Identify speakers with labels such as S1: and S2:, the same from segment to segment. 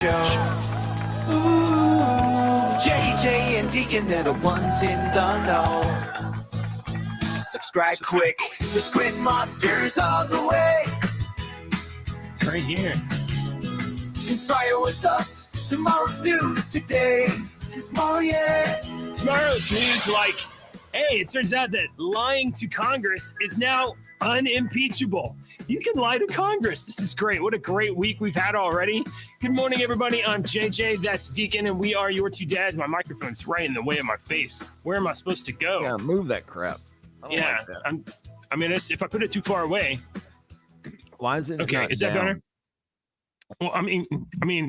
S1: Ooh, JJ and Deacon, they're the ones in the know. Subscribe quick, the Squid Monsters on the way.
S2: It's right here.
S1: Inspire with us, tomorrow's news today. Tomorrow's
S2: News, like, hey, it turns out that lying to Congress is now unimpeachable. You can lie to Congress. This is great. What a great week we've had already. Good morning, everybody. I'm JJ. That's Deacon, and we are your two dads. My microphone's right in the way of my face. Where am I supposed to go?
S3: Yeah, move that crap. I don't like that.
S2: I mean, if I put it too far away.
S3: Why is it
S2: okay?
S3: not
S2: Is
S3: down?
S2: that better? Well, I mean,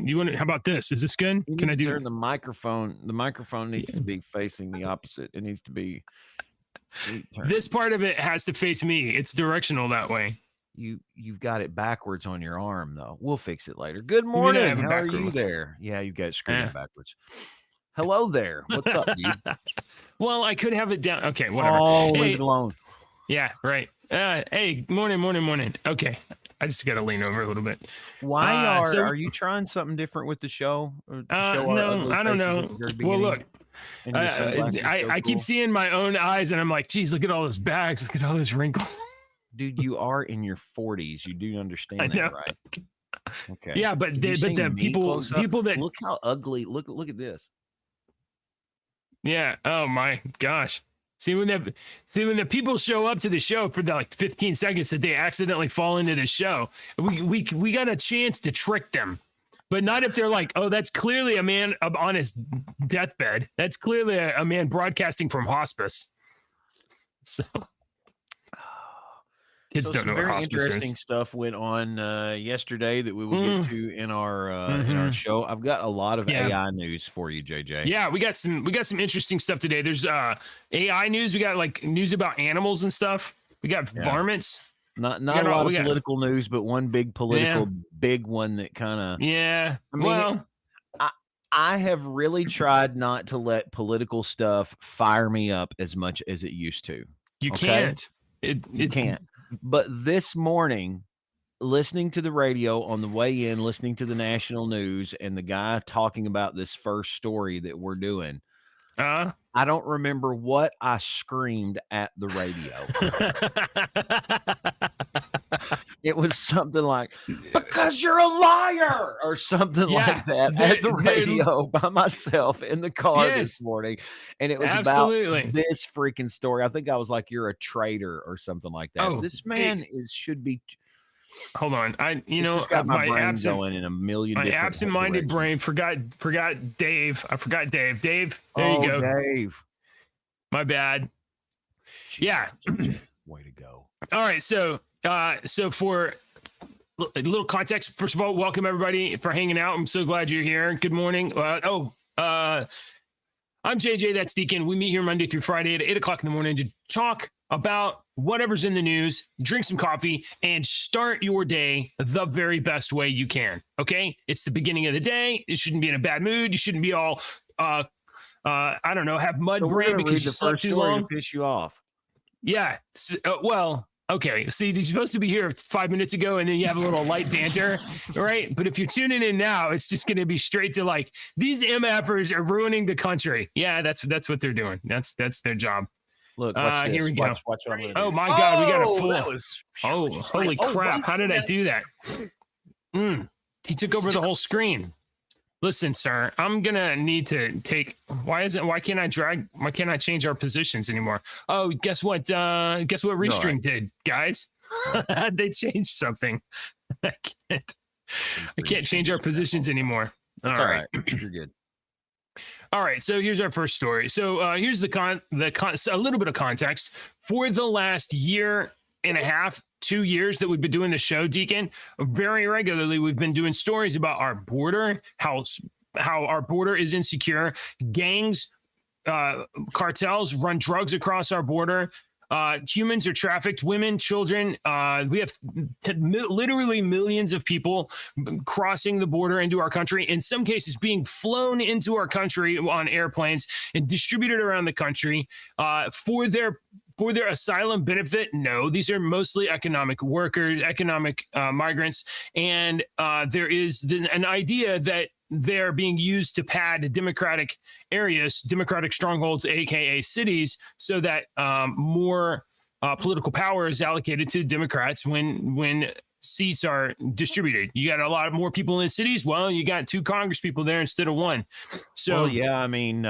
S2: you want to? How about this? Is this good?
S3: You
S2: Can I
S3: need to
S2: do
S3: turn the microphone? The microphone needs to be facing the opposite. It needs to be.
S2: This part of it has to face me. It's directional that way.
S3: You've got it backwards on your arm, though. We'll fix it later. Good morning. How are you there? Yeah, you got it screwed backwards. Hello there. What's up, dude?
S2: Well, I could have it down. Okay, whatever.
S3: Oh, leave it alone.
S2: Yeah, right. Hey, morning. Okay, I just got to lean over a little bit.
S3: Why are you trying something different with the show?
S2: No, I don't know. Well, look. I keep seeing my own eyes and I'm like, geez, look at all those bags. Look at all those wrinkles.
S3: Dude, you are in your 40s. You do understand that, right? Okay.
S2: Yeah, but the people that
S3: look how ugly. Look at this.
S2: Yeah. Oh my gosh. See when the people show up to the show for the 15 seconds that they accidentally fall into the show, we got a chance to trick them. But not if they're like, oh, that's clearly a man on his deathbed. That's clearly a man broadcasting from hospice. So kids don't know what hospice is.
S3: Very interesting stuff went on yesterday that we will get to in our show. I've got a lot of AI news for you, JJ.
S2: Yeah, we got some interesting stuff today. There's AI news. We got like news about animals and stuff. We got varmints.
S3: Not a lot of political news, but one big big one that kind of.
S2: Yeah.
S3: I mean, I have really tried not to let political stuff fire me up as much as it used to.
S2: You can't.
S3: You can't. But this morning, listening to the radio on the way in, listening to the national news, and the guy talking about this first story that we're doing, I don't remember what I screamed at the radio. It was something like, because you're a liar, or something like that at the radio by myself in the car this morning. And it was about this freaking story. I think I was like, you're a traitor or something like that. This man should be.
S2: Hold on.
S3: Got my brain going in a million different
S2: absent-minded brain forgot Dave. I forgot Dave. Dave, there you go.
S3: Dave.
S2: My bad.
S3: Jeez.
S2: Yeah.
S3: Way to go.
S2: All right. So for a little context, first of all, welcome everybody for hanging out. I'm so glad you're here. Good morning. I'm JJ. That's Deacon. We meet here Monday through Friday at 8:00 in the morning to talk about whatever's in the news, drink some coffee, and start your day the very best way you can. Okay? It's the beginning of the day. You shouldn't be in a bad mood. You shouldn't be all, I don't know, have mud brain because you slept too long.
S3: To piss you off.
S2: Yeah. Well, okay. See, you're supposed to be here 5 minutes ago, and then you have a little light banter, right? But if you're tuning in now, it's just going to be straight to like, these MFers are ruining the country. Yeah, that's what they're doing. That's their job.
S3: Look, watch this.
S2: Here we
S3: go.
S2: Watch
S3: what I'm gonna
S2: do.
S3: Do.
S2: My God, we got a full.
S3: That was,
S2: holy crap! How did I do that? He took over the whole screen. Listen, sir, I'm gonna need to take. Why can't I change our positions anymore? Oh, guess what? Guess what Restream did, guys? They changed something. I can't change our positions anymore.
S3: That's all right. You're good.
S2: All right, so here's our first story. So here's a little bit of context. For the last year and a half, 2 years that we've been doing the show, Deacon, very regularly we've been doing stories about our border, how our border is insecure, gangs, cartels run drugs across our border. Humans are trafficked, women, children. We have literally millions of people crossing the border into our country, in some cases being flown into our country on airplanes and distributed around the country for their asylum benefit. No, these are mostly economic workers, economic migrants. And there is an idea that they're being used to pad Democratic areas, Democratic strongholds, aka cities, so that more political power is allocated to Democrats when seats are distributed. You got a lot more people in cities. Well, you got 2 Congress people there instead of 1. So,
S3: well, yeah, I mean,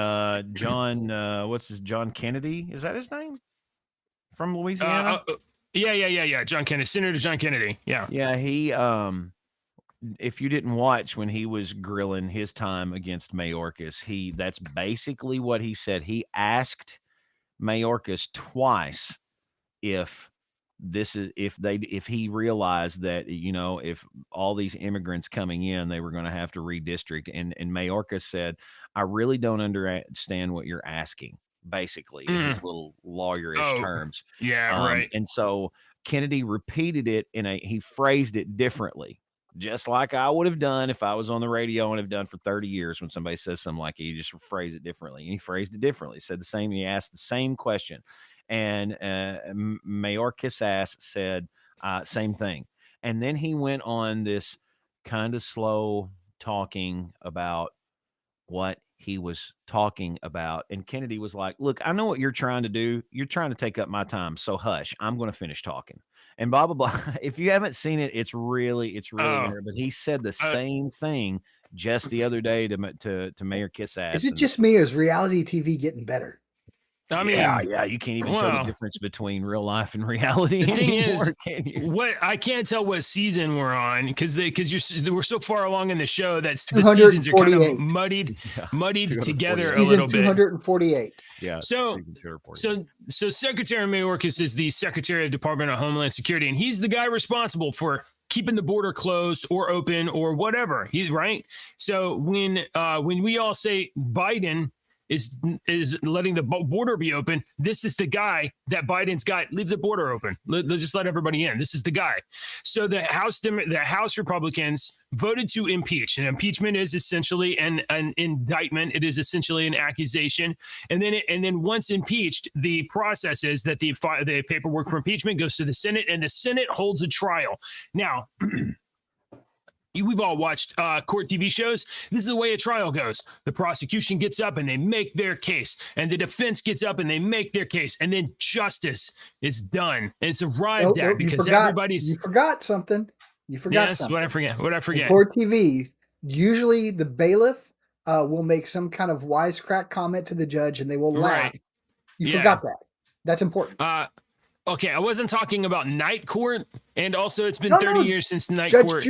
S3: John, John Kennedy? Is that his name? From Louisiana?
S2: Yeah. John Kennedy, Senator John Kennedy. Yeah.
S3: Yeah, he, if you didn't watch when he was grilling his time against Mayorkas, that's basically what he said. He asked Mayorkas twice if he realized that, if all these immigrants coming in, they were going to have to redistrict. And Mayorkas said, I really don't understand what you're asking, basically, in his little lawyerish terms.
S2: Yeah, right.
S3: And so Kennedy repeated it he phrased it differently, just like I would have done if I was on the radio and have done for 30 years. When somebody says something like it, you just phrase it differently. And he phrased it differently, said the same. He asked the same question. And Mayorkas said same thing. And then he went on this kind of slow talking about what he was talking about. And Kennedy was like, look, I know what you're trying to do. You're trying to take up my time. So hush, I'm going to finish talking. And blah, blah, blah. If you haven't seen it, it's really weird. But he said the same thing just the other day to Mayor Kissass.
S4: Is it just me, or is reality TV getting better?
S2: I mean,
S3: yeah, you can't even tell the difference between real life and reality.
S2: The thing
S3: anymore,
S2: is,
S3: can you?
S2: what I can't tell what season we're on because we're so far along in the show that the seasons are kind of muddied together a little bit.
S4: 248.
S3: Yeah.
S2: So Secretary Mayorkas is the Secretary of Department of Homeland Security, and he's the guy responsible for keeping the border closed or open or whatever. He's right. So when we all say Biden is letting the border be open, this is the guy that Biden's got. Leave the border open. Let's just let everybody in. This is the guy. So the House Republicans voted to impeach, and impeachment is essentially an indictment. It is essentially an accusation, and then once impeached, the process is that the paperwork for impeachment goes to the Senate, and the Senate holds a trial. Now. We've all watched court TV shows. This is the way a trial goes. The prosecution gets up and they make their case, and the defense gets up and they make their case, and then justice is done. And it's arrived at because everybody's.
S4: You forgot something. You forgot something.
S2: What I forget.
S4: In court TV, usually the bailiff will make some kind of wisecrack comment to the judge, and they will laugh.
S2: Right.
S4: You forgot that. That's important.
S2: Okay, I wasn't talking about night court, and also it's been 30 years since night court.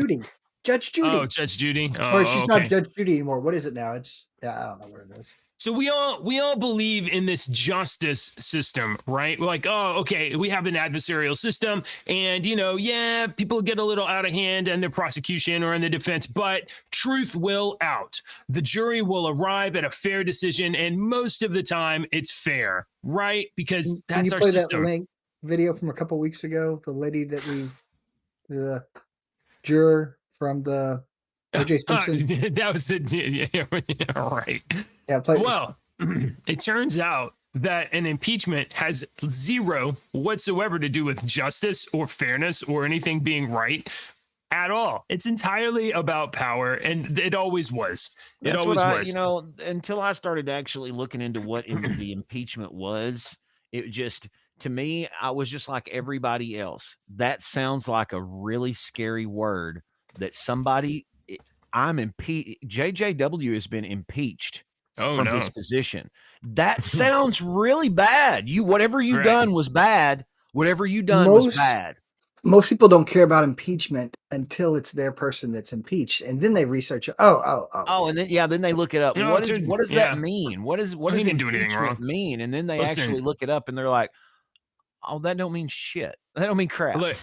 S4: Judge Judy.
S2: Oh, Judge Judy. Oh,
S4: or she's not Judge Judy anymore. What is it now? I don't know what it is.
S2: So we all believe in this justice system, right? We're like, oh, okay, we have an adversarial system, and people get a little out of hand in the prosecution or in the defense, but truth will out. The jury will arrive at a fair decision, and most of the time it's fair, right? Because that's our system.
S4: Can you play that link video from a couple weeks ago? The lady that the juror from the O.J. Simpson.
S2: That was right.
S4: Yeah.
S2: Well, it turns out that an impeachment has zero whatsoever to do with justice or fairness or anything being right at all. It's entirely about power, and it always was.
S3: Until I started actually looking into what the impeachment was, it just. To me, I was just like everybody else. That sounds like a really scary word. That I'm impeached. JJW has been impeached from his position. That sounds really bad. Whatever you done was bad. Whatever you done was bad.
S4: Most people don't care about impeachment until it's their person that's impeached, and then they research it.
S3: And then they look it up. What does that mean? What does impeachment mean? And then they actually look it up, and they're like, oh, that don't mean shit. That don't mean crap.
S2: Look,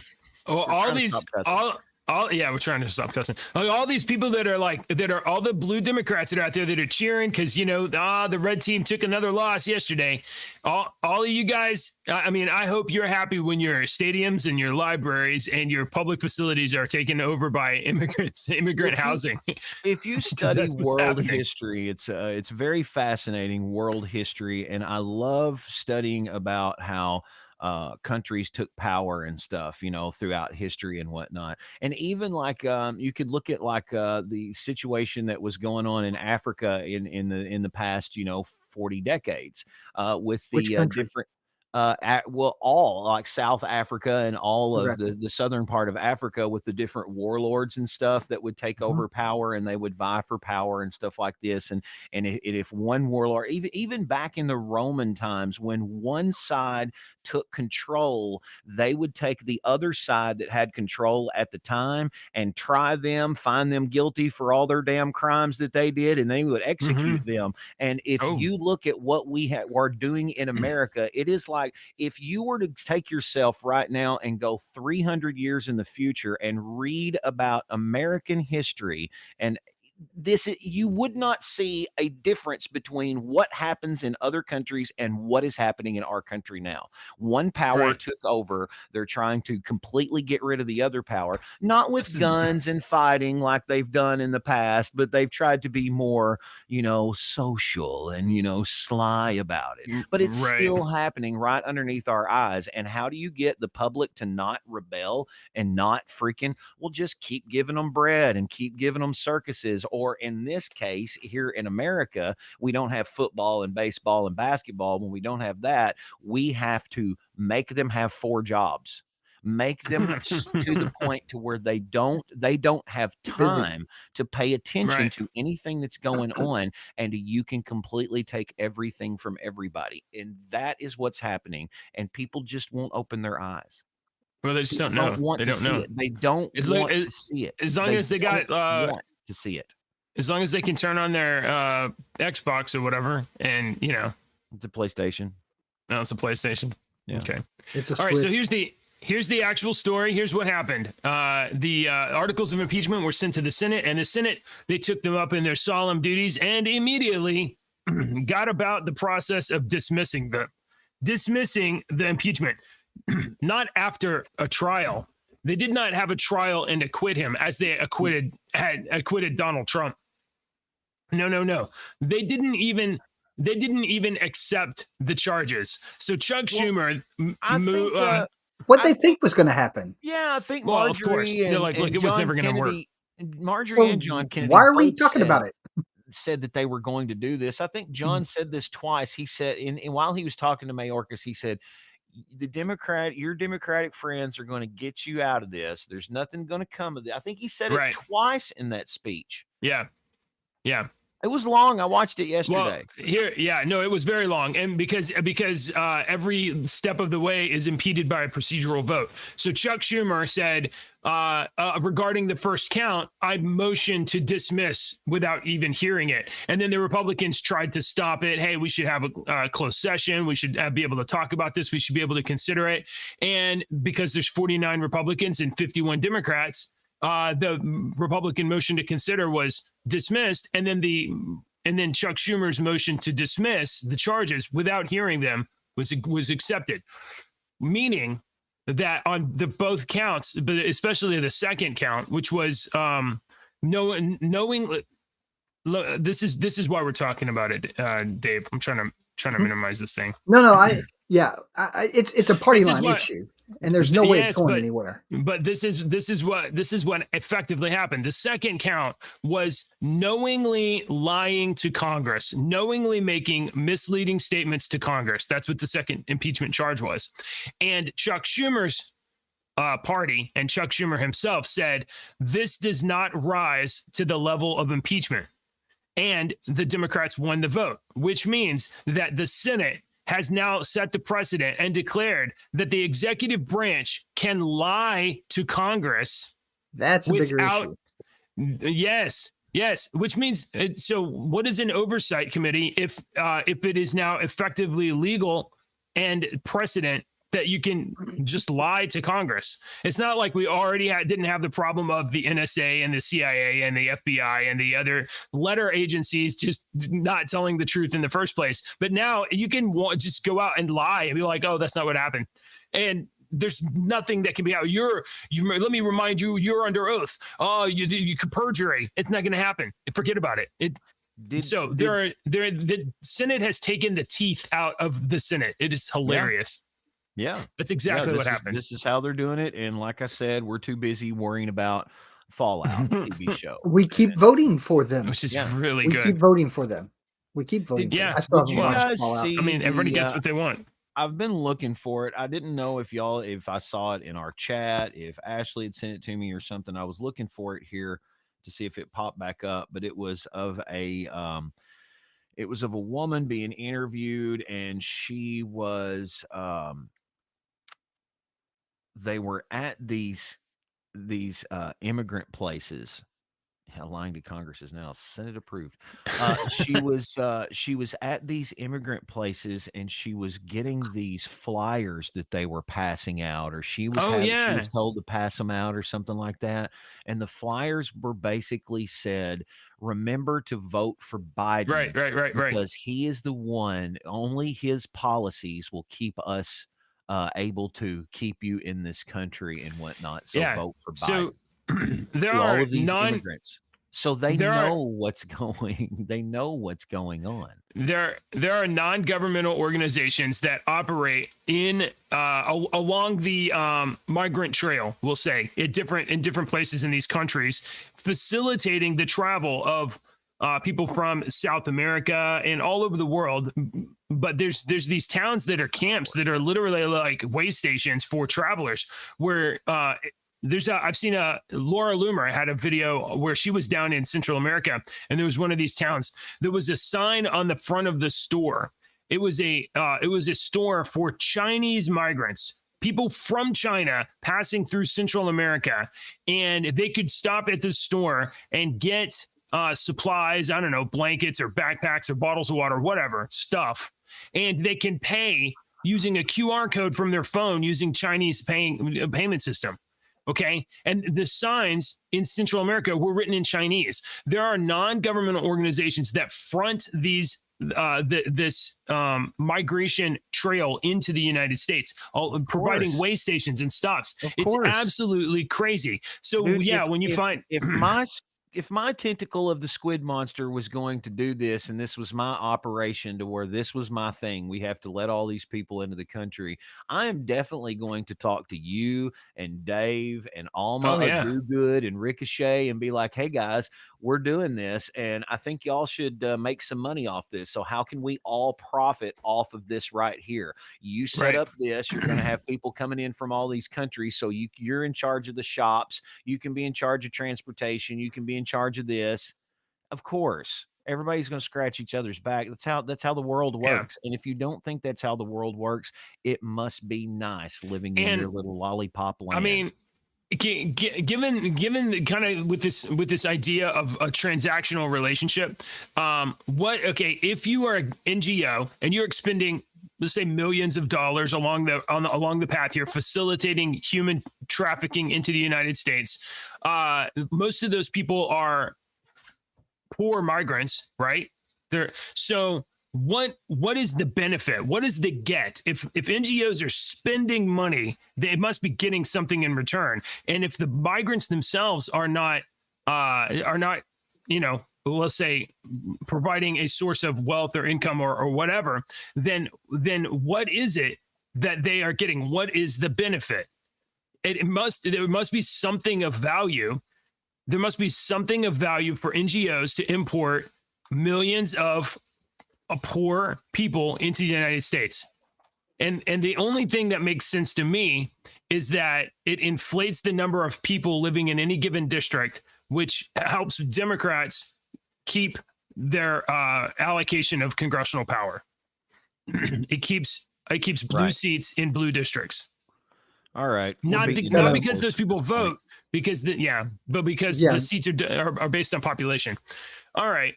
S2: we're trying to stop cussing. All these people that are all the blue Democrats that are out there that are cheering because the red team took another loss yesterday. All of you guys, I hope you're happy when your stadiums and your libraries and your public facilities are taken over by immigrant housing.
S3: If you study world history, it's very fascinating world history, and I love studying about how countries took power and stuff, throughout history and whatnot. And even like you could look at like the situation that was going on in Africa in the past 40 decades with
S4: Which
S3: the
S4: country?
S3: different all like South Africa and all of
S4: Okay.
S3: the southern part of Africa with the different warlords and stuff that would take over power, and they would vie for power and stuff like this. And if one warlord, even back in the Roman times, when one side took control, they would take the other side that had control at the time and try them, find them guilty for all their damn crimes that they did, and they would execute them. And if you look at what we are doing in America, it is like if you were to take yourself right now and go 300 years in the future and read about American history, and you would not see a difference between what happens in other countries and what is happening in our country now. One power took over. They're trying to completely get rid of the other power, not with guns and fighting like they've done in the past, but they've tried to be more, social and, sly about it. But it's still happening right underneath our eyes. And how do you get the public to not rebel and not freaking, well, just keep giving them bread and keep giving them circuses? Or in this case, here in America, we don't have football and baseball and basketball. When we don't have that, we have to make them have 4 jobs. Make them to the point to where they don't have time to pay attention to anything that's going on, and you can completely take everything from everybody. And that is what's happening. And people just won't open their eyes.
S2: Well, they just don't know.
S3: Want to see it. They don't want to see it.
S2: As long as they got
S3: want to see it.
S2: As long as they can turn on their Xbox or whatever, and
S3: it's a PlayStation.
S2: No, it's a PlayStation. Yeah. Okay.
S4: It's
S2: all right. So here's the actual story. Here's what happened. The articles of impeachment were sent to the Senate, and the Senate, they took them up in their solemn duties and immediately got about the process of dismissing the impeachment. Not after a trial. They did not have a trial and acquit him as they had acquitted Donald Trump. No. They didn't even accept the charges. So Chuck Schumer
S4: what they think was going to happen.
S3: Yeah, I think Marjorie,
S2: of course. They're like, look, it was never going to work.
S3: Marjorie and John Kennedy.
S4: Why are we talking about it?
S3: Said that they were going to do this. I think John said this twice. He said, and while he was talking to Mayorkas, he said, your Democratic friends are going to get you out of this. There's nothing going to come of it. I think he said it twice in that speech.
S2: Yeah.
S3: It was long. I watched it yesterday.
S2: Well, it was very long, and because every step of the way is impeded by a procedural vote. So Chuck Schumer said regarding the first count, I motioned to dismiss without even hearing it, and then the Republicans tried to stop it. Hey, we should have a closed session. We should be able to talk about this. We should be able to consider it. And because there's 49 Republicans and 51 Democrats, the Republican motion to consider was dismissed, and then Chuck Schumer's motion to dismiss the charges without hearing them was accepted, meaning that on the both counts, but especially the second count, which was knowing. This is why we're talking about it, Dave. I'm trying to minimize this thing.
S4: No, it's a party line issue, and there's no way it's going anywhere.
S2: But this is what effectively happened. The second count was knowingly lying to Congress, knowingly making misleading statements to Congress. That's what the second impeachment charge was. And Chuck Schumer's party and Chuck Schumer himself said this does not rise to the level of impeachment. And the Democrats won the vote, which means that the Senate has now set the precedent and declared that the executive branch can lie to Congress.
S4: That's a bigger issue.
S2: Yes, which means, so what is an oversight committee if it is now effectively legal and precedent that you can just lie to Congress? It's not like we already didn't have the problem of the NSA and the CIA and the FBI and the other letter agencies just not telling the truth in the first place. But now you can just go out and lie and be like, oh, that's not what happened. And there's nothing that can be out. Let me remind you, you're under oath. Oh, you could perjury. It's not going to happen. Forget about it. The Senate has taken the teeth out of the Senate. It is hilarious.
S3: Yeah.
S2: That's exactly what
S3: This
S2: happened.
S3: this is how they're doing it. And like I said, we're too busy worrying about Fallout TV show.
S4: We keep voting for them.
S2: Which is really
S4: We
S2: good.
S4: keep voting for them. We keep voting for them. I still
S3: Did
S4: haven't
S3: you
S4: watched
S3: guys
S4: Fallout.
S3: see
S2: I mean, everybody gets what they want.
S3: I've been looking for it. I didn't know if I saw it in our chat, if Ashley had sent it to me or something. I was looking for it here to see if it popped back up, but it was of a woman being interviewed, and she was they were at these immigrant places. Lying to Congress is now Senate approved. She was at these immigrant places, and she was getting these flyers that they were passing out, or she was she was told to pass them out or something like that. And the flyers were basically said, "Remember to vote for Biden,
S2: right,
S3: because he is the one. Only his policies will keep us able to keep you in this country and whatnot. So vote for Biden."
S2: So there
S3: to
S2: are
S3: all of these immigrants, so they know what's going. They know what's going on.
S2: There are non-governmental organizations that operate in along the migrant trail, we'll say, in different places in these countries, facilitating the travel of people from South America and all over the world. But there's these towns that are camps that are literally like way stations for travelers, where I've seen Laura Loomer had a video where she was down in Central America, and there was one of these towns. There was a sign on the front of the store. It was a store for Chinese migrants, people from China passing through Central America, and they could stop at the store and get supplies. I don't know, blankets or backpacks or bottles of water, whatever stuff, and they can pay using a QR code from their phone using Chinese payment system. Okay. And the signs in Central America were written in Chinese. There are non-governmental organizations that front this migration trail into the United States, providing way stations and stops. It's absolutely crazy. So, dude, when you find
S3: if my tentacle of the squid monster was going to do this, and this was my operation to where this was my thing, we have to let all these people into the country, I am definitely going to talk to you and Dave and Alma Good and Ricochet and be like, hey guys, we're doing this, and I think y'all should make some money off this. So how can we all profit off of this right here? You set up this, you're going to have people coming in from all these countries, so you're in charge of the shops, you can be in charge of transportation, you can be in charge of this. Of course, everybody's going to scratch each other's back. That's how the world works. And if you don't think that's how the world works, it must be nice living in your little lollipop land.
S2: I mean, given the kind of with this idea of a transactional relationship, if you are an NGO and you're expending, let's say, millions of dollars along the path here, facilitating human trafficking into the United States, most of those people are poor migrants, right? So what is the benefit? What is the get? If NGOs are spending money, they must be getting something in return. And if the migrants themselves are not, let's say, providing a source of wealth or income or whatever, then what is it that they are getting? What is the benefit? There must be something of value. There must be something of value for NGOs to import millions of poor people into the United States. And the only thing that makes sense to me is that it inflates the number of people living in any given district, which helps Democrats keep their allocation of congressional power. It keeps blue seats in blue districts.
S3: All right.
S2: Not because those people vote, because the seats are based on population. All right.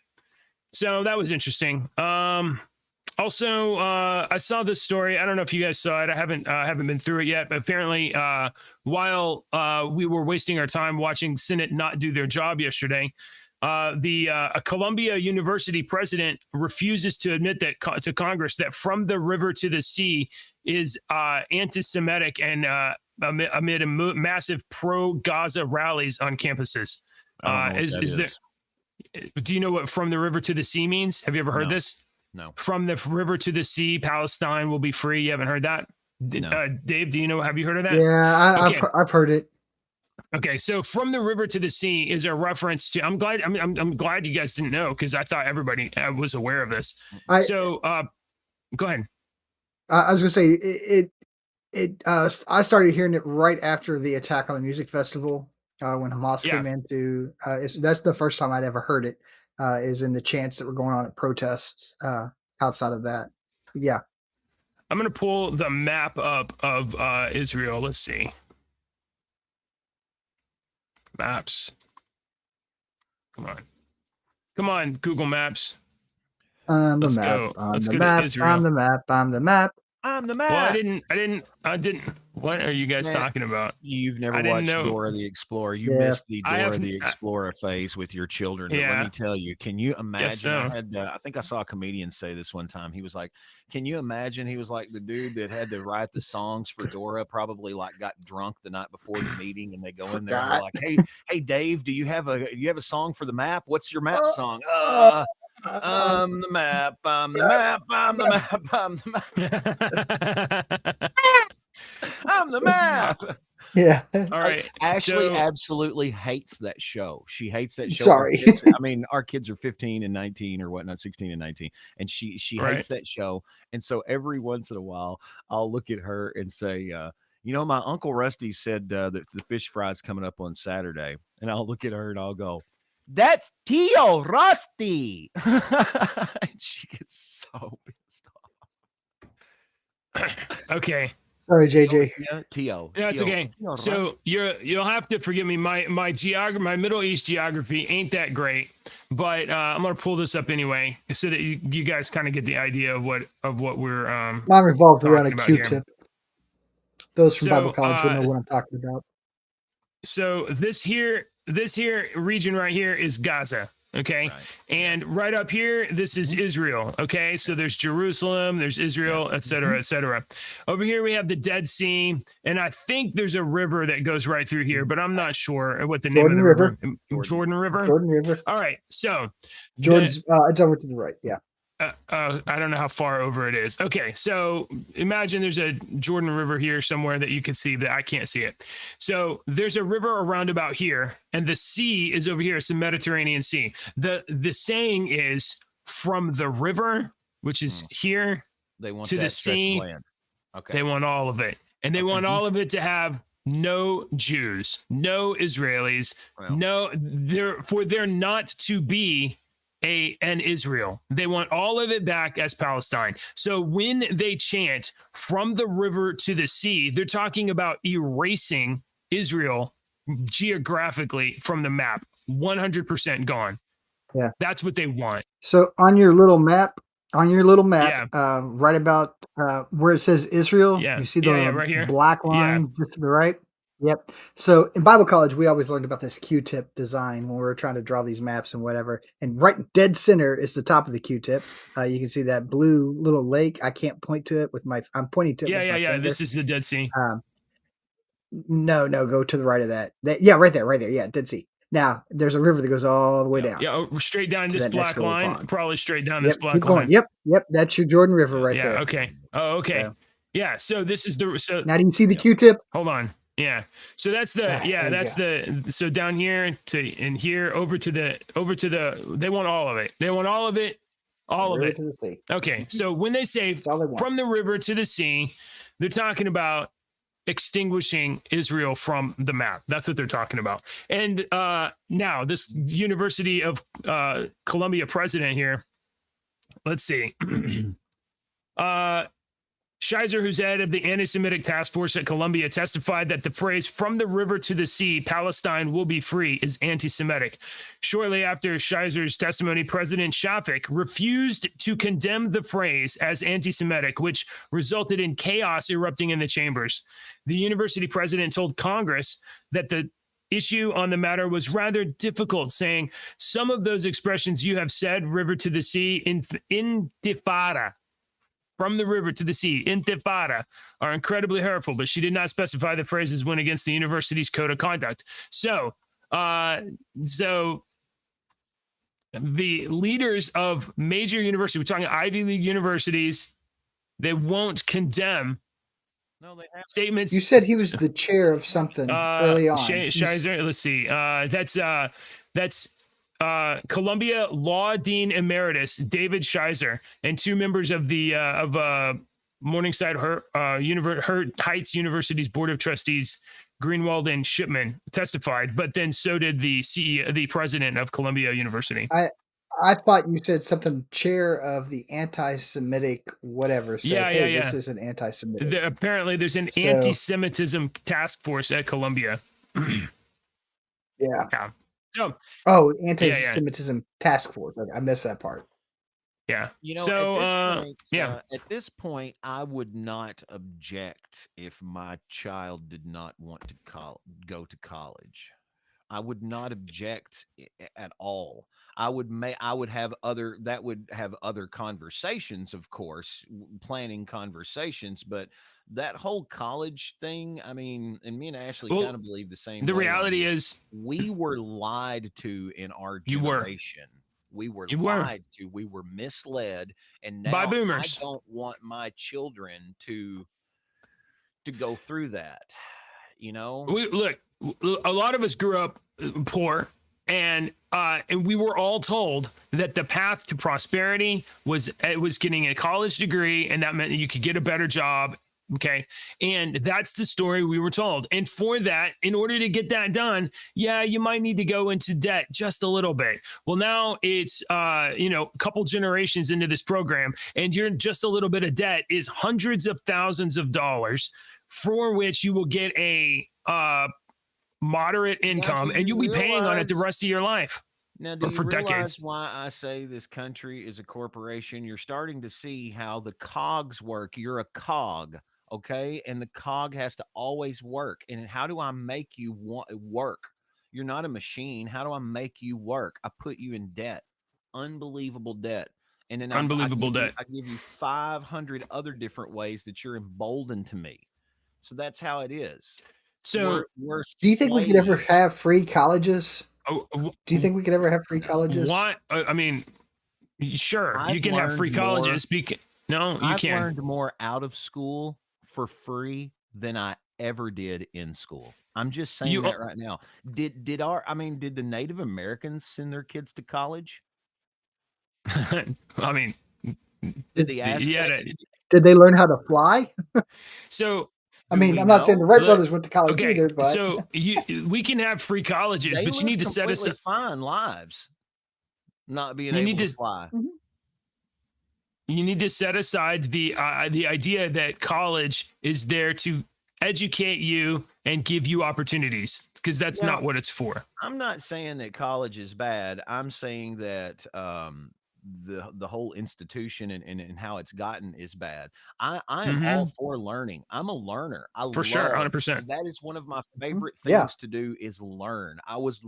S2: So that was interesting. Also, I saw this story. I don't know if you guys saw it. I haven't been through it yet. But apparently, while we were wasting our time watching Senate not do their job yesterday, a Columbia University president refuses to admit that to Congress that From the River to the Sea is anti-Semitic and amid massive pro-Gaza rallies on campuses. Do you know what From the River to the Sea means? Have you ever heard this?
S3: No.
S2: From the river to the sea, Palestine will be free. You haven't heard that? Dave, do you know? Have you heard of that?
S4: Yeah,
S2: Okay.
S4: I've heard it.
S2: Okay, so from the river to the sea is a reference to. I'm glad you guys didn't know, because I thought everybody was aware of this. Go ahead.
S4: I was gonna say I started hearing it right after the attack on the music festival when Hamas came into. That's the first time I'd ever heard it. Is in the chants that were going on at protests outside of that. Yeah.
S2: I'm going to pull the map up of Israel. Let's see. Maps. Come on, Google Maps.
S4: Let's
S2: go. Let's go
S4: to
S2: Israel.
S4: I'm the map. I'm the map.
S2: Well, I didn't. What are you guys talking about?
S3: You've never watched Dora the Explorer. You missed the Dora the Explorer phase with your children. But let me tell you, can you imagine? I think I saw a comedian say this one time. He was like, can you imagine? He was like, the dude that had to write the songs for Dora probably like got drunk the night before the meeting, and they go in there and they're like, hey Dave, do you have a song for the map? What's your map song? I'm the map. I'm the map. I'm the map. I'm the map. I'm the map.
S4: Yeah.
S2: All right.
S3: Ashley absolutely hates that show. She hates that show.
S4: Sorry.
S3: Our kids are 15 and 19 or whatnot, 16 and 19. And she hates that show. And so every once in a while, I'll look at her and say, my Uncle Rusty said that the fish fry's coming up on Saturday. And I'll look at her and I'll go, that's Tio Rusty. And she gets so pissed
S2: off. Okay.
S4: Sorry, JJ.
S3: Tio.
S2: Yeah, it's okay. So you'll have to forgive me. My Middle East geography ain't that great, but I'm gonna pull this up anyway so that you guys kind of get the idea of what we're.
S4: Mine revolved around a Q-tip. Those from Bible college will know what I'm talking about.
S2: So this here region right here is Gaza. Okay. Right. And right up here, this is Israel. Okay. So there's Jerusalem, there's Israel, et cetera, et cetera. Over here, we have the Dead Sea. And I think there's a river that goes right through here, but I'm not sure what the name of the river. Jordan River.
S4: Jordan River.
S2: All right. So
S4: Jordan's, it's over to the right. Yeah.
S2: I don't know how far over it is. Okay, so imagine there's a Jordan River here somewhere that you can see that I can't see it. So there's a river around about here, and the sea is over here. It's the Mediterranean Sea. The saying is from the river, which is here, to the sea. Okay. They want all of it, and they want all of it to have no Jews, no Israelis, they're not to be an Israel. They want all of it back as Palestine. So when they chant from the river to the sea, they're talking about erasing Israel geographically from the map. 100% gone.
S4: Yeah.
S2: That's what they want.
S4: So on your little map, right about where it says Israel, you see the
S2: right here.
S4: Black line just to the right. Yep. So in Bible college, we always learned about this Q-tip design when we were trying to draw these maps and whatever. And right dead center is the top of the Q-tip. You can see that blue little lake. I can't point to it I'm pointing to it. with my finger.
S2: This is the Dead Sea.
S4: No, go to the right of that. Right there. Yeah, Dead Sea. Now there's a river that goes all the way down.
S2: Yeah, straight down this black line. Probably straight down this black line.
S4: Yep. That's your Jordan River right there.
S2: Okay. Oh, okay. Yeah. So this is
S4: now do you see the Q-tip?
S2: Hold on. Yeah. So that's so down here to here over to the they want all of it. They want all of it. All of it.
S4: To the sea.
S2: Okay. So when they say from the river to the sea, they're talking about extinguishing Israel from the map. That's what they're talking about. And now this University of Columbia president here, let's see. Scheiser, who's head of the anti-Semitic task force at Columbia, testified that the phrase "from the river to the sea, Palestine will be free" is anti-Semitic. Shortly after Scheiser's testimony, President Shafik refused to condemn the phrase as anti-Semitic, which resulted in chaos erupting in the chambers. The university president told Congress that the issue on the matter was rather difficult, saying, "Some of those expressions you have said, river to the sea, intifada, from the river to the sea, intifada, are incredibly hurtful," but she did not specify the phrases went against the university's code of conduct. So the leaders of major universities, we're talking Ivy League universities, they won't condemn
S3: No, they haven't.
S4: You
S2: statements.
S4: said he was the chair of something early on.
S2: Shizer. Let's see. That's Columbia Law Dean Emeritus David Shizer and two members of the Morningside Heights University's Board of Trustees, Greenwald and Shipman, testified. But then so did the CEO, the president of Columbia University.
S4: I thought you said something chair of the anti-Semitic whatever said, hey, this isn't anti-Semitic.
S2: Apparently there's an anti-Semitism task force at Columbia.
S4: Yeah.
S2: So,
S4: anti-Semitism task force. I missed that part.
S2: Yeah.
S3: So, at this point, I would not object if my child did not want to go to college. I would not object at all. I would have other conversations, of course, planning conversations, but that whole college thing, I mean, and me and Ashley kind of believe the same.
S2: The reality is
S3: we were lied to in our generation. We were lied to. We were misled, and now
S2: by boomers.
S3: I don't want my children to go through that.
S2: Look, a lot of us grew up poor, and we were all told that the path to prosperity was getting a college degree, and that meant that you could get a better job. Okay. And that's the story we were told. And for that, in order to get that done, you might need to go into debt just a little bit. Well, now it's, a couple generations into this program, and you're in just a little bit of debt is hundreds of thousands of dollars, for which you will get a moderate income, and you'll be paying on it the rest of your life.
S3: Now, do you realize why I say this country is a corporation? You're starting to see how the cogs work. You're a cog. Okay. And the cog has to always work. And how do I make you work? You're not a machine. How do I make you work? I put you in debt, unbelievable debt. And then I give you 500 other different ways that you're emboldened to me. So that's how it is.
S2: So
S4: do you think we could ever have free colleges? Do you think we could ever have free colleges?
S2: What? I mean, sure, you can have free colleges. No, you can't.
S3: I've learned more out of school for free than I ever did in school. I'm just saying that right now. Did the Native Americans send their kids to college?
S2: I mean,
S3: did the Aztecs?
S4: Did they learn how to fly?
S2: So,
S4: I mean, I'm not saying the Wright brothers went to college either, but
S2: so we can have free colleges, but you need to set us
S3: fine lives, not being able to fly.
S4: Mm-hmm.
S2: You need to set aside the idea that college is there to educate you and give you opportunities, because that's not what it's for.
S3: I'm not saying that college is bad. I'm saying that the whole institution and how it's gotten is bad. I am all for learning. I'm a learner.
S2: For sure, 100%.
S3: That is one of my favorite things to do is learn. I was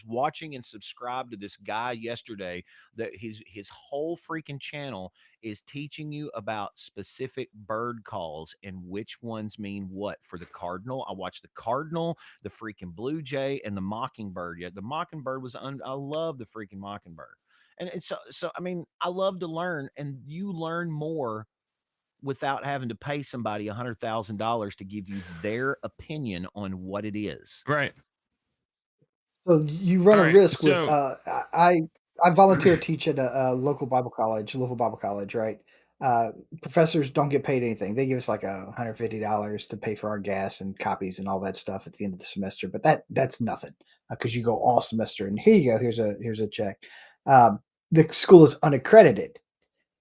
S3: watching and subscribed to this guy yesterday that his whole freaking channel is teaching you about specific bird calls and which ones mean what. For the cardinal, I watched the cardinal, the freaking blue jay, and the mockingbird. Yeah, the mockingbird was I love the freaking mockingbird. And so, I mean, I love to learn, and you learn more without having to pay somebody $100,000 to give you their opinion on what it is.
S2: Right.
S4: So you run a risk with, I volunteer teach at a local Bible college, right? Professors don't get paid anything. They give us like $150 to pay for our gas and copies and all that stuff at the end of the semester. But that's nothing because you go all semester. And here you go. Here's a check. The school is unaccredited.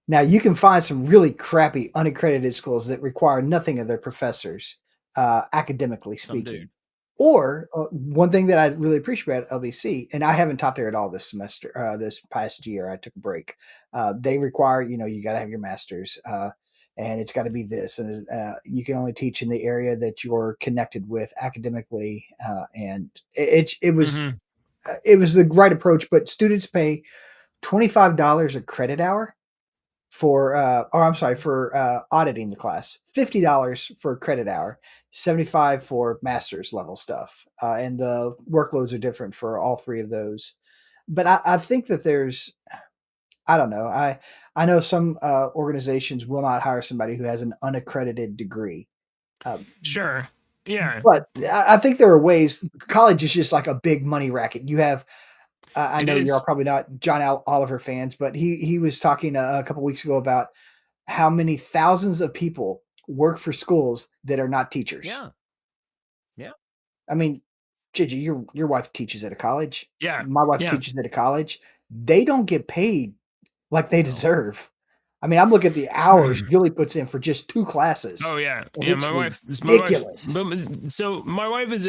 S4: Now you can find some really crappy unaccredited schools that require nothing of their professors, academically speaking. Or one thing that I really appreciate about LBC, and I haven't taught there at all this semester, this past year, I took a break. They require, you got to have your master's, and it's got to be this, and you can only teach in the area that you're connected with academically, and it was the right approach. But students pay $25 a credit hour for auditing the class, $50 for a credit hour, $75 for master's level stuff. And the workloads are different for all three of those. But I think that I don't know. I know some organizations will not hire somebody who has an unaccredited degree.
S2: Sure. Yeah.
S4: But I think there are ways. College is just like a big money racket. You have, I
S2: It
S4: know you're
S2: is.
S4: probably not John Oliver fans, but he was talking a couple weeks ago about how many thousands of people work for schools that are not teachers.
S3: Yeah. Yeah.
S4: I mean, Gigi, your wife teaches at a college.
S2: Yeah.
S4: My wife
S2: Yeah.
S4: teaches at a college. They don't get paid like they deserve. I mean, I'm looking at the hours Julie puts in for just 2 classes.
S2: Oh yeah,
S4: and
S2: yeah.
S4: it's
S2: Ridiculous.
S4: ridiculous.
S2: So my wife is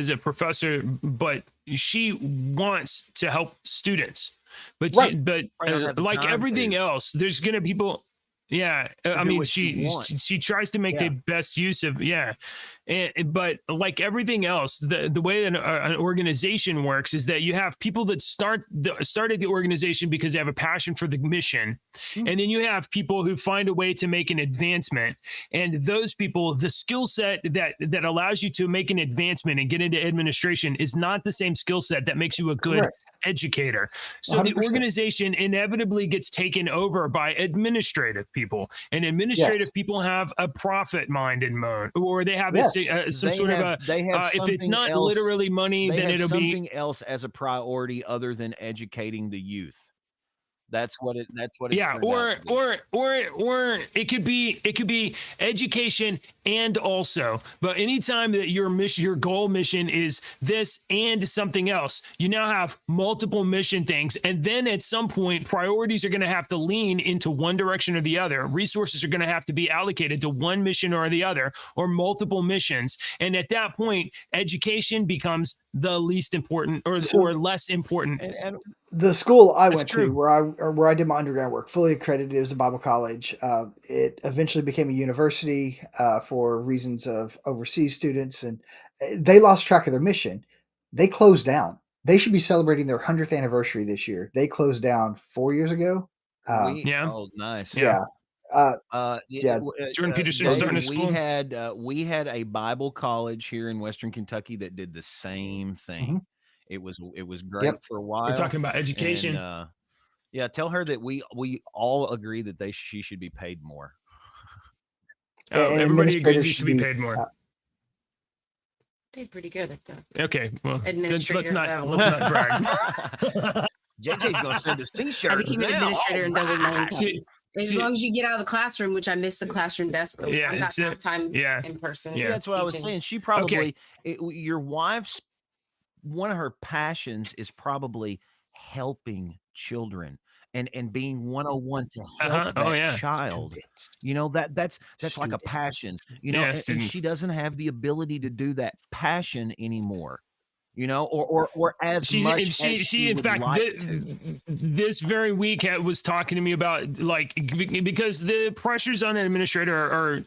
S2: a professor, but she wants to help students. But
S4: Right.
S2: like everything else, there's gonna people. Yeah, I mean, she tries to make the best use of but like everything else, the way an organization works is that you have people that started the organization because they have a passion for the mission, and then you have people who find a way to make an advancement, and those people, the skill set that allows you to make an advancement and get into administration is not the same skill set that makes you a good educator. So 100%. The organization inevitably gets taken over by administrative people, and administrative people have a profit mind in mode, or they have some sort of a if it's not literally money, then it'll be
S3: something else as a priority other than educating the youth. That's what it.
S2: Yeah, or it could be education and also. But anytime that your goal mission is this and something else, you now have multiple mission things, and then at some point, priorities are going to have to lean into one direction or the other. Resources are going to have to be allocated to one mission or the other, or multiple missions. And at that point, education becomes the least important or less important.
S4: And the school I went to, where I did my undergrad work, fully accredited, as a Bible college. It eventually became a university for reasons of overseas students, and they lost track of their mission. They closed down. They should be celebrating their 100th anniversary this year. They closed down 4 years ago.
S3: Oh, nice.
S4: Yeah.
S2: Jordan Peterson starting a school.
S3: We had a Bible college here in Western Kentucky that did the same thing. It was great for a while.
S2: We're talking about education.
S3: And, tell her that we all agree that she should be paid more.
S2: Everybody agrees he should be paid more.
S5: Paid pretty good at that.
S2: Okay, well, let's not brag.
S3: JJ's gonna send us t-shirts.
S5: I became an administrator and doubled my income. As long as you get out of the classroom, which I miss the classroom desk, but I'm not have time in person.
S3: See, that's what I was saying. She probably your wife's one of her passions is probably helping children and being 101 to help that child. You know, that's like a passion. You know, and she doesn't have the ability to do that passion anymore. You know, or as much as she in fact like
S2: this very week was talking to me about, like, because the pressures on an administrator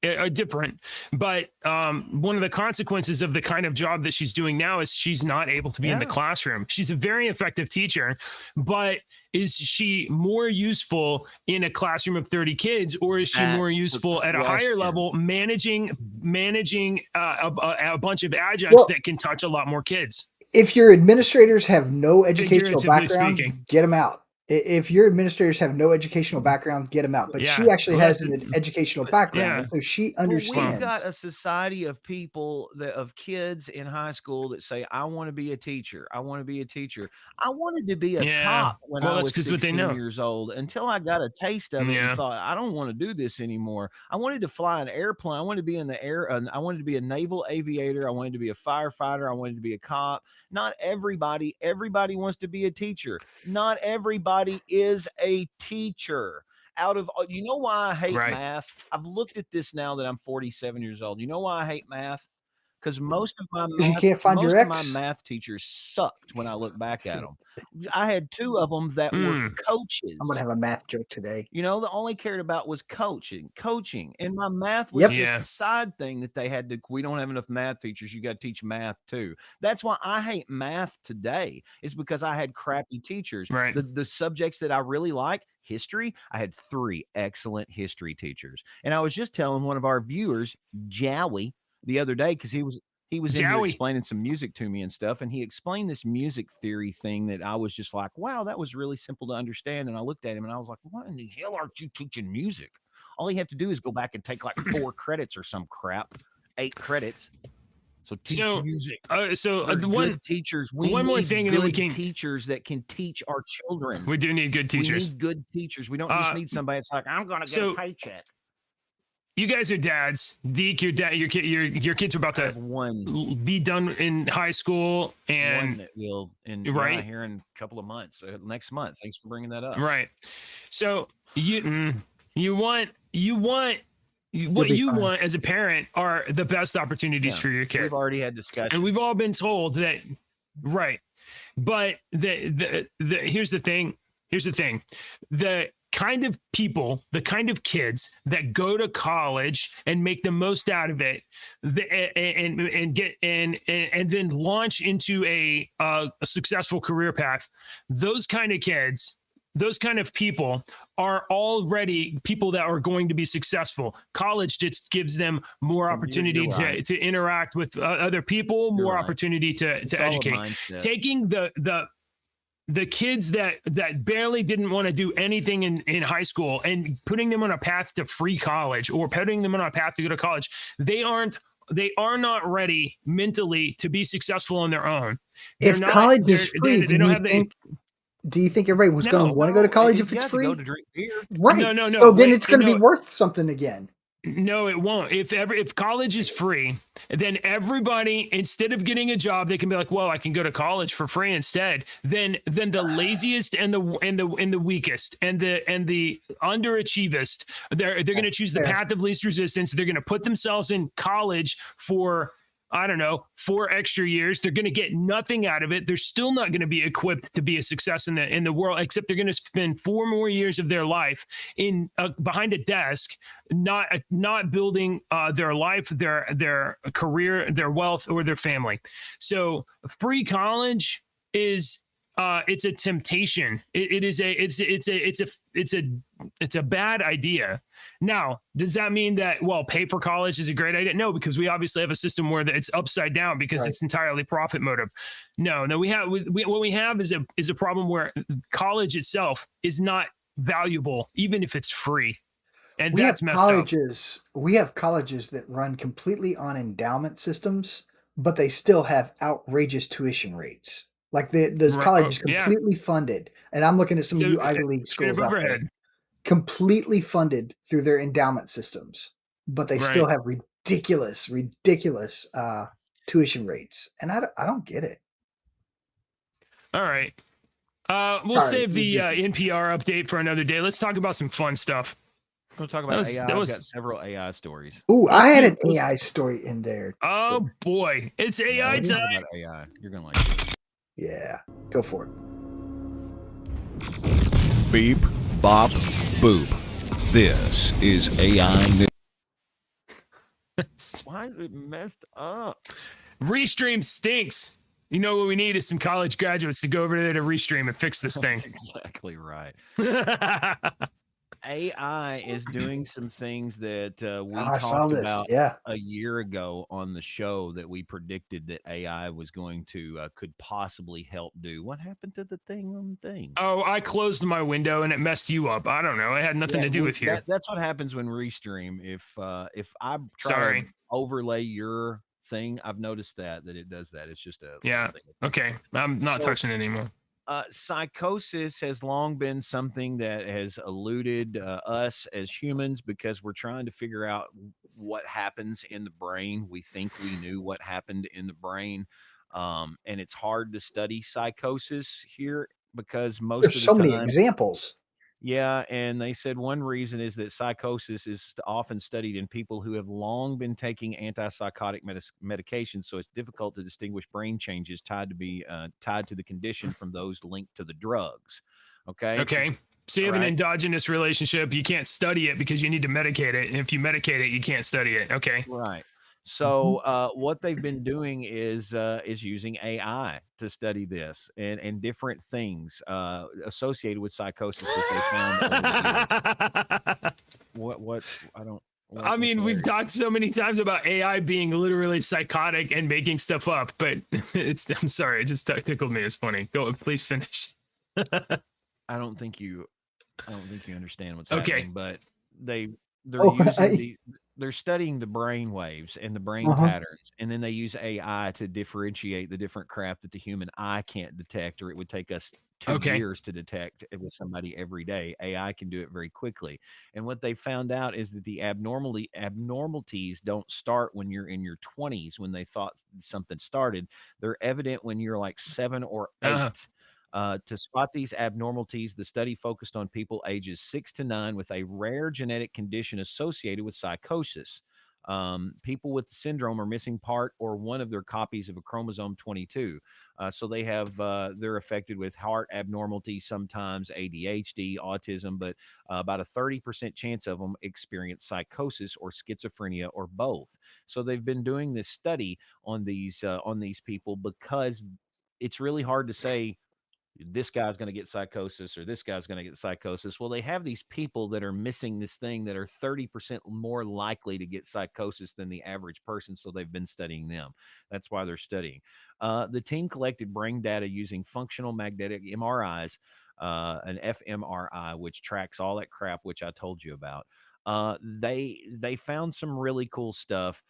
S2: are different, but one of the consequences of the kind of job that she's doing now is she's not able to be in the classroom. She's a very effective teacher, but is she more useful in a classroom of 30 kids, or is she more useful at a higher level managing a bunch of adjuncts that can touch a lot more kids?
S4: If your administrators have no educational background, get them out. If your administrators have no educational background, get them out. But she actually has an educational background, so she understands.
S3: We've got a society of people of kids in high school that say, "I want to be a teacher. I want to be a teacher." I wanted to be a cop when I was 16 years old, until I got a taste of it and thought, I don't want to do this anymore. I wanted to fly an airplane. I wanted to be in the air. I wanted to be a naval aviator. I wanted to be a firefighter. I wanted to be a cop. Not everybody wants to be a teacher. Not everybody is a teacher. You know why I hate math? I've looked at this now that I'm 47 years old. You know why I hate math? Because most of my math teachers sucked when I look back at them. I had 2 of them that were coaches.
S4: I'm gonna have a math joke today.
S3: You know, the only cared about was coaching, and my math was just a side thing that they had to. We don't have enough math teachers. You got to teach math too. That's why I hate math today. Is because I had crappy teachers.
S2: Right.
S3: The subjects that I really like. History, I had 3 excellent history teachers, and I was just telling one of our viewers, Jowie, the other day, because he was in here explaining some music to me and stuff, and he explained this music theory thing that I was just like, wow, that was really simple to understand. And I looked at him and I was like, what in the hell aren't you teaching music? All you have to do is go back and take like 4 credits or some crap, 8 credits. So teach music.
S2: One
S3: teachers.
S2: One more thing, and then we can
S3: teachers that can teach our children.
S2: We do need good teachers.
S3: We need good teachers. We don't just need somebody that's like, I'm going to get a paycheck.
S2: You guys are dads. Deke, your dad, your kids are about to be done in high school, and
S3: one that will here in a couple of months, next month. Thanks for bringing that up.
S2: Right. So you want what you want as a parent are the best opportunities for your kid.
S3: We've already had discussions,
S2: and we've all been told that, right? But here's the thing. The kind of people, the kind of kids that go to college and make the most out of it, and then launch into a successful career path, those kind of kids, those kind of people are already people that are going to be successful. College just gives them more opportunity to interact with other people, more opportunity to educate. Taking the kids that barely didn't want to do anything in high school and putting them on a path to free college, or putting them on a path to go to college, they are not ready mentally to be successful on their own.
S4: If college is free, do you think everybody was going to want to go to college if it's free? Right. No. So then it's going to be worth something again.
S2: No, it won't. If college is free, then everybody, instead of getting a job, they can be like, well, I can go to college for free instead. Then the laziest and the weakest and the underachievest, they're going to choose the path of least resistance. They're going to put themselves in college for, I don't know, 4 extra years. They're going to get nothing out of it. They're still not going to be equipped to be a success in the world, except they're going to spend 4 more years of their life in behind a desk, not building their life, their career, their wealth, or their family. So free college is it's a temptation. It's a bad idea. Now, does that mean that, pay for college is a great idea? No, because we obviously have a system where it's upside down because it's entirely profit motive. No, what we have is a problem where college itself is not valuable, even if it's free. And that's messed up.
S4: We have colleges that run completely on endowment systems, but they still have outrageous tuition rates. Like the college is completely funded. And I'm looking at some of you Ivy League schools out there. Completely funded through their endowment systems, but they still have ridiculous tuition rates. And I don't get it.
S2: All right. We'll save the NPR update for another day. Let's talk about some fun stuff.
S3: We'll talk about AI. I've got several AI stories.
S4: Ooh, I had an AI story in there.
S2: Oh boy, it's AI time.
S3: About AI. You're gonna like it.
S4: Yeah, go for it.
S6: Beep, bop, boop. This is AI News.
S3: Why is it messed up?
S2: Restream stinks. You know what we need is some college graduates to go over there to Restream and fix this thing.
S3: Exactly right. AI is doing some things that we talked about a year ago on the show that we predicted that AI was going to could possibly help do. What happened to the thing on the thing?
S2: Oh, I closed my window and it messed you up. I don't know. It had nothing to do with you.
S3: That's what happens when Restream. If I try to overlay your thing, I've noticed that it does that. It's just a
S2: thing. Okay, I'm not touching it anymore.
S3: Psychosis has long been something that has eluded us as humans because we're trying to figure out what happens in the brain. We think we knew what happened in the brain, and it's hard to study psychosis here because there's
S4: so many examples.
S3: Yeah, and they said one reason is that psychosis is often studied in people who have long been taking antipsychotic medications, so it's difficult to distinguish brain changes tied to the condition from those linked to the drugs. Okay.
S2: So you have an endogenous relationship. You can't study it because you need to medicate it, and if you medicate it, you can't study it. Okay.
S3: Right. So what they've been doing is using AI to study this and different things associated with psychosis that they found. What I don't.
S2: I mean, we've talked so many times about AI being literally psychotic and making stuff up, but I'm sorry, it just tickled me. It's funny. Go, please finish.
S3: I don't think you understand what's happening, but they're using they're studying the brain waves and the brain patterns, and then they use AI to differentiate the different crap that the human eye can't detect, or it would take us 2 years to detect it with somebody every day. AI can do it very quickly. And what they found out is that the abnormalities don't start when you're in your 20s when they thought something started. They're evident when you're like 7 or 8. To spot these abnormalities, the study focused on people ages 6 to 9 with a rare genetic condition associated with psychosis. People with the syndrome are missing part or one of their copies of a chromosome 22. So they have, they're affected with heart abnormalities, sometimes ADHD, autism, but about a 30% chance of them experience psychosis or schizophrenia or both. So they've been doing this study on these people because it's really hard to say this guy's going to get psychosis or this guy's going to get psychosis. Well, they have these people that are missing this thing that are 30% more likely to get psychosis than the average person. So they've been studying them. That's why they're studying. The team collected brain data using functional magnetic MRIs, an fMRI, which tracks all that crap, which I told you about. They found some really cool stuff.